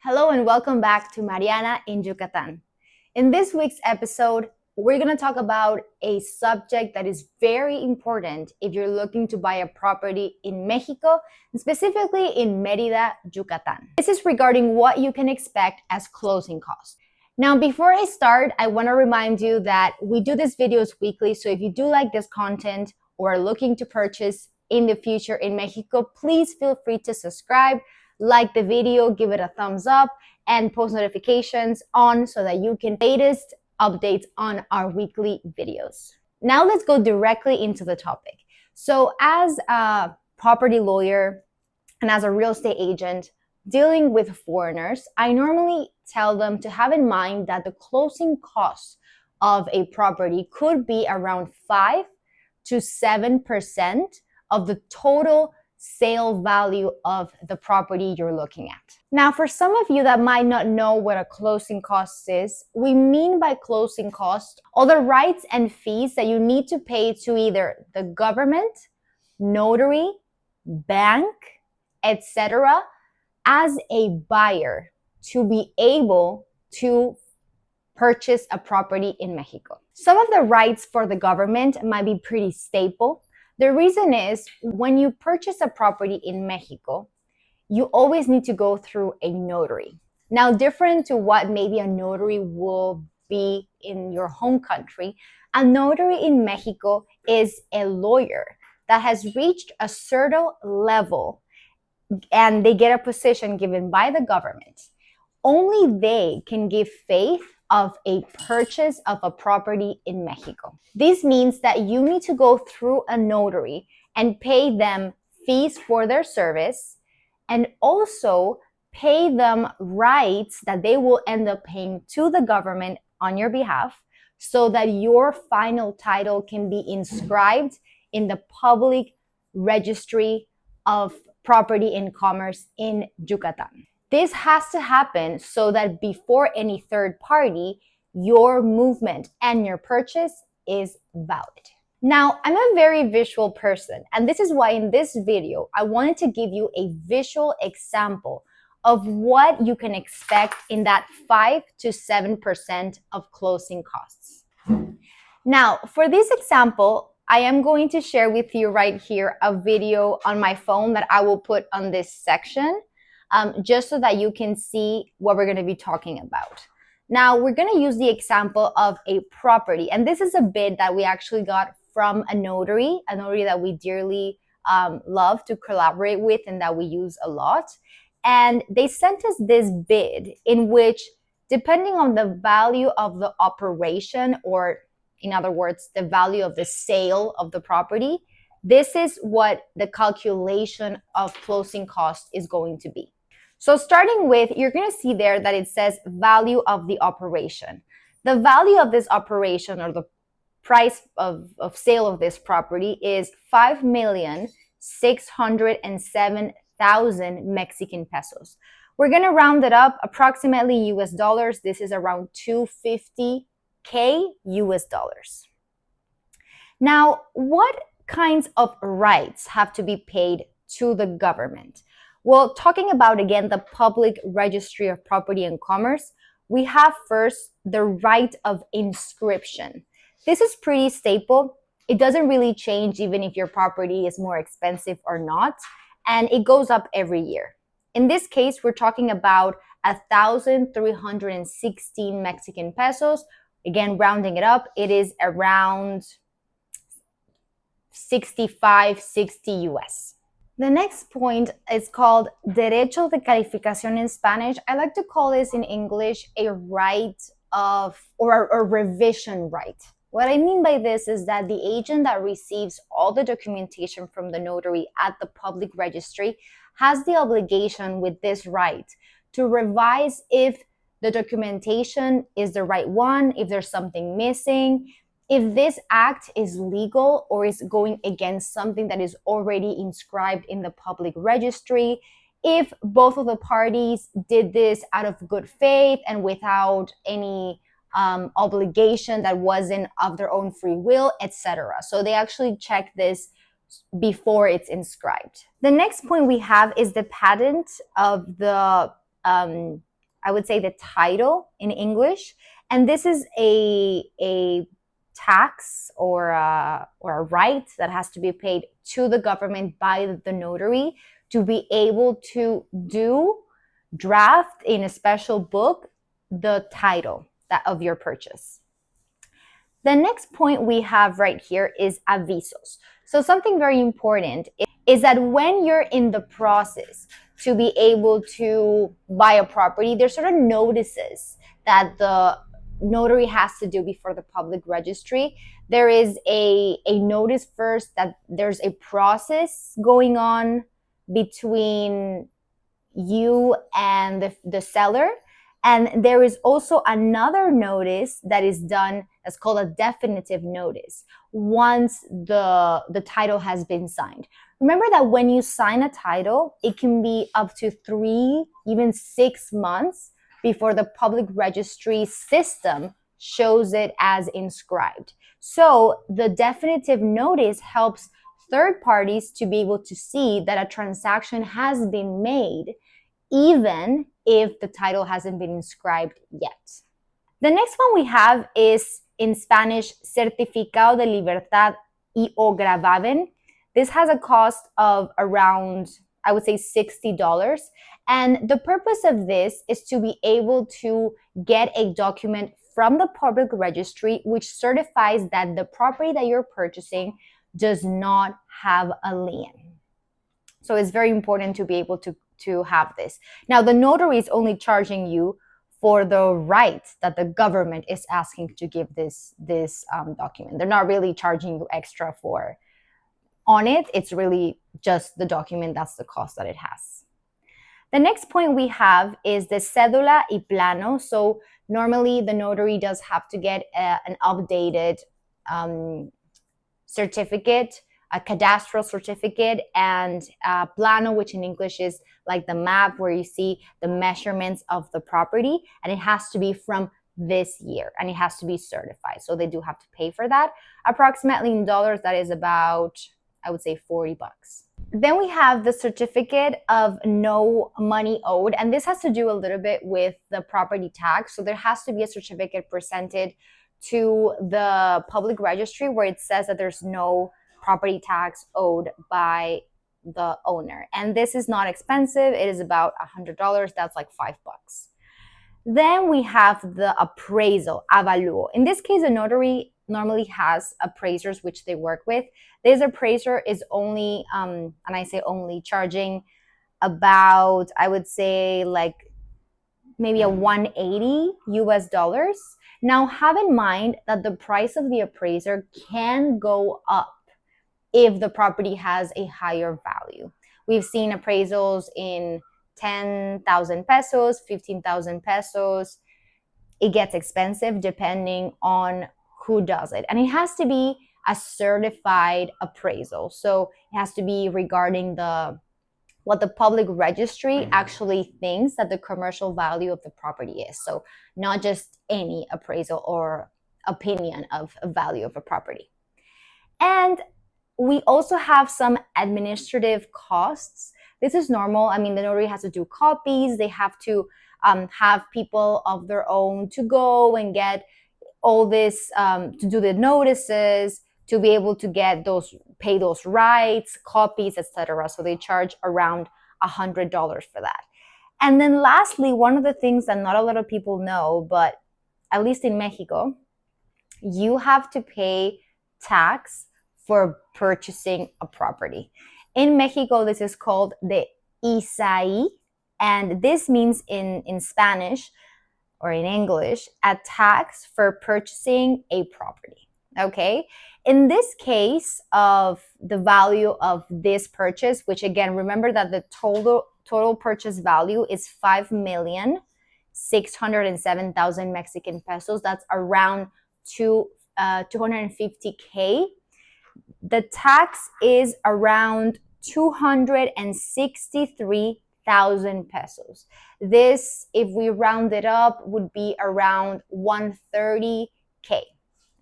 Hello and welcome back to Mariana in Yucatan. In this week's episode, we're going to talk about a subject that is very important if you're looking to buy a property in Mexico, and specifically in Mérida, Yucatan. This is regarding what you can expect as closing costs. Now, before I start, I want to remind you that we do these videos weekly, so if you do like this content or are looking to purchase in the future in Mexico, please feel free to subscribe, like the video, give it a thumbs up, and post notifications on so that you can latest updates on our weekly videos. Now let's go directly into the topic. So as a property lawyer and as a real estate agent dealing with foreigners, I normally tell them to have in mind that the closing costs of a property could be around 5 to 7% of the total sale value of the property you're looking at. Now, for some of you that might not know what a closing cost is, we mean by closing cost all the rights and fees that you need to pay to either the government, notary, bank, etc., as a buyer to be able to purchase a property in Mexico. Some of the rights for the government might be pretty staple. The reason is when you purchase a property in Mexico, you always need to go through a notary. Now, different to what maybe a notary will be in your home country, a notary in Mexico is a lawyer that has reached a certain level and they get a position given by the government. Only they can give faith of a purchase of a property in Mexico. This means that you need to go through a notary and pay them fees for their service and also pay them rights that they will end up paying to the government on your behalf so that your final title can be inscribed in the public registry of property and commerce in Yucatan. This has to happen so that before any third party, your movement and your purchase is valid. Now, I'm a very visual person, and this is why in this video, I wanted to give you a visual example of what you can expect in that 5 to 7% of closing costs. Now, for this example, I am going to share with you right here a video on my phone that I will put on this section. Just so that you can see what we're going to be talking about. Now, we're going to use the example of a property. And this is a bid that we actually got from a notary that we dearly love to collaborate with and that we use a lot. And they sent us this bid in which, depending on the value of the operation, or in other words, the value of the sale of the property, this is what the calculation of closing cost is going to be. So starting with, you're going to see there that it says value of the operation. The value of this operation, or the price of sale of this property, is 5,607,000 Mexican pesos. We're going to round it up approximately US dollars. This is around 250K US dollars. Now, what kinds of rights have to be paid to the government? Well, talking about, again, the public registry of property and commerce, we have first the right of inscription. This is pretty staple. It doesn't really change even if your property is more expensive or not, and it goes up every year. In this case, we're talking about 1,316 Mexican pesos. Again, rounding it up, it is around 65, 60 US. The next point is called Derecho de Calificación in Spanish. I like to call this in English a right of, or a revision right. What I mean by this is that the agent that receives all the documentation from the notary at the public registry has the obligation with this right to revise if the documentation is the right one, if there's something missing, if this act is legal or is going against something that is already inscribed in the public registry, if both of the parties did this out of good faith and without any obligation that wasn't of their own free will, etc. So they actually check this before it's inscribed. The next point we have is the patent of the I would say, the title in English. And this is a tax or a right that has to be paid to the government by the notary to be able to draft in a special book the title of your purchase. The next point we have right here is avisos. So something very important is that when you're in the process to be able to buy a property, there's sort of notices that the notary has to do before the public registry. There is a notice first that there's a process going on between you and the seller. And there is also another notice that is done that's called a definitive notice once the title has been signed. Remember that when you sign a title, it can be up to 3, even 6 months before the public registry system shows it as inscribed. So the definitive notice helps third parties to be able to see that a transaction has been made, even if the title hasn't been inscribed yet. The next one we have is, in Spanish, Certificado de Libertad y o Gravamen. This has a cost of around, I would say, $60. And the purpose of this is to be able to get a document from the public registry which certifies that the property that you're purchasing does not have a lien. So it's very important to be able to have this. Now, the notary is only charging you for the right that the government is asking to give this document. They're not really charging you extra on it. It's really just the document. That's the cost that it has. The next point we have is the cédula y plano. So normally the notary does have to get an updated certificate, a cadastral certificate, and plano, which in English is like the map where you see the measurements of the property, and it has to be from this year and it has to be certified. So they do have to pay for that. Approximately in dollars, that is about, I would say, $40. Then we have the certificate of no money owed, and this has to do a little bit with the property tax. So there has to be a certificate presented to the public registry where it says that there's no property tax owed by the owner. And this is not expensive. It is about $100. That's like $5. Then we have the appraisal, avalúo. In this case, a notary normally has appraisers which they work with. This appraiser is only, and I say only, charging about, I would say, like maybe a $180 US. Now, have in mind that the price of the appraiser can go up if the property has a higher value. We've seen appraisals in 10,000 pesos, 15,000 pesos. It gets expensive depending on who does it. And it has to be a certified appraisal. So it has to be regarding what the public registry actually thinks that the commercial value of the property is. So not just any appraisal or opinion of a value of a property. And we also have some administrative costs. This is normal. I mean, the notary has to do copies. They have to have people of their own to go and get all this, to do the notices, to be able to get pay those rights, copies, etc. So they charge around $100 for that. And then lastly, one of the things that not a lot of people know, but at least in Mexico, you have to pay tax for purchasing a property. In Mexico, this is called the ISAI, and this means in Spanish or in English, a tax for purchasing a property. Okay? In this case of the value of this purchase, which again, remember that the total purchase value is 5,607,000 Mexican pesos. That's around 250K. The tax is around 263,000 pesos. This, if we round it up, would be around 130K.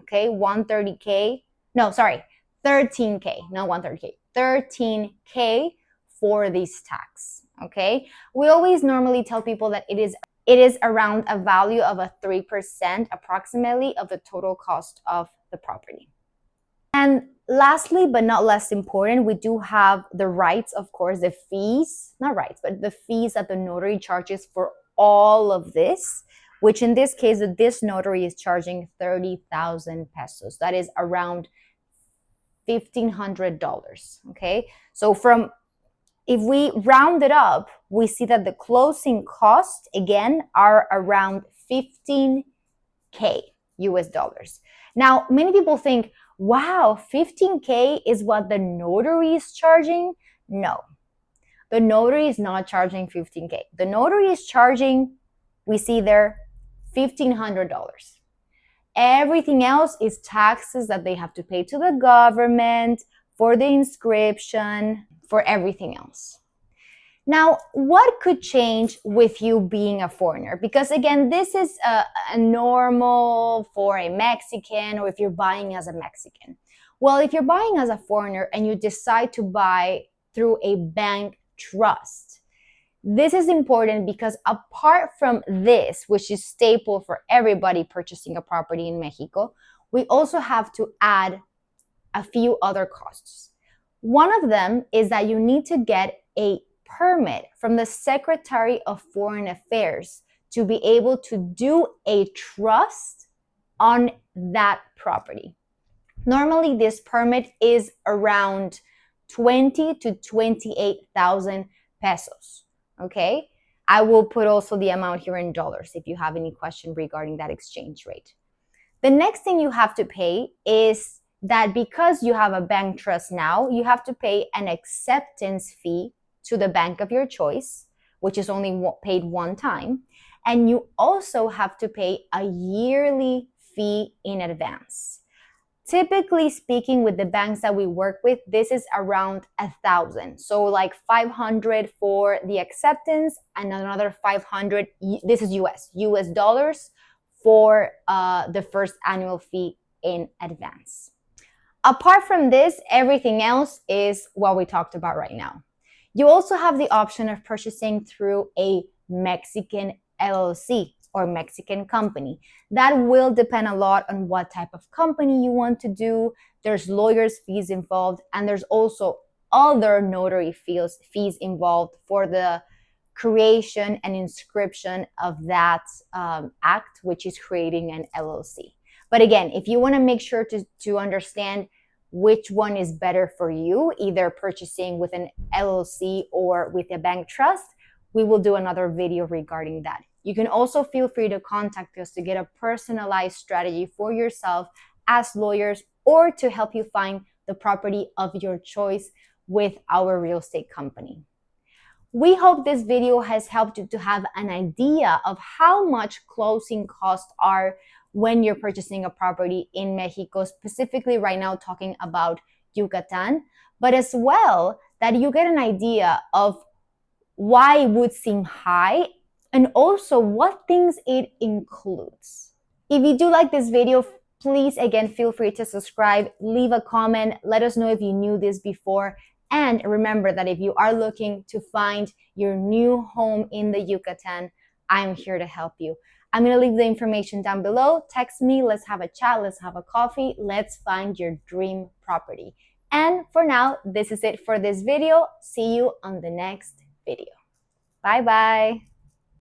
Okay, 130K. No, sorry, 13K, not 130K. 13K for this tax. Okay, we always normally tell people that it is it is around a value of a 3% approximately of the total cost of the property. And lastly, but not less important, we do have the rights, of course, the fees, not rights, but the fees that the notary charges for all of this, which in this case, this notary is charging 30,000 pesos. That is around $1,500, okay? So if we round it up, we see that the closing costs, again, are around 15K US dollars. Now, many people think, wow, 15K is what the notary is charging? No, the notary is not charging 15K. The notary is charging, we see there, $1,500. Everything else is taxes that they have to pay to the government, for the inscription, for everything else. Now, what could change with you being a foreigner? Because again, this is a normal for a Mexican, or if you're buying as a Mexican. Well, if you're buying as a foreigner and you decide to buy through a bank trust, this is important because apart from this, which is staple for everybody purchasing a property in Mexico, we also have to add a few other costs. One of them is that you need to get a permit from the Secretary of Foreign Affairs to be able to do a trust on that property. Normally, this permit is around 20 to 28,000 pesos, okay? I will put also the amount here in dollars if you have any question regarding that exchange rate. The next thing you have to pay is that because you have a bank trust now, you have to pay an acceptance fee to the bank of your choice, which is only paid one time. And you also have to pay a yearly fee in advance. Typically speaking, with the banks that we work with, this is around 1,000. So like 500 for the acceptance and another 500, this is US dollars for the first annual fee in advance. Apart from this, everything else is what we talked about right now. You also have the option of purchasing through a Mexican LLC or Mexican company. That will depend a lot on what type of company you want to do. There's lawyers' fees involved, and there's also other notary fees involved for the creation and inscription of that act, which is creating an LLC. But again, if you want to make sure to understand which one is better for you, either purchasing with an LLC or with a bank trust, we will do another video regarding that. You can also feel free to contact us to get a personalized strategy for yourself as lawyers, or to help you find the property of your choice with our real estate company. We hope this video has helped you to have an idea of how much closing costs are when you're purchasing a property in Mexico, specifically right now talking about Yucatan, but as well that you get an idea of why it would seem high and also what things it includes. If you do like this video, please again feel free to subscribe, leave a comment, let us know if you knew this before, and remember that if you are looking to find your new home in the Yucatan, I'm here to help you. I'm going to leave the information down below. Text me, let's have a chat, let's have a coffee, let's find your dream property. And for now, this is it for this video. See you on the next video. Bye-bye.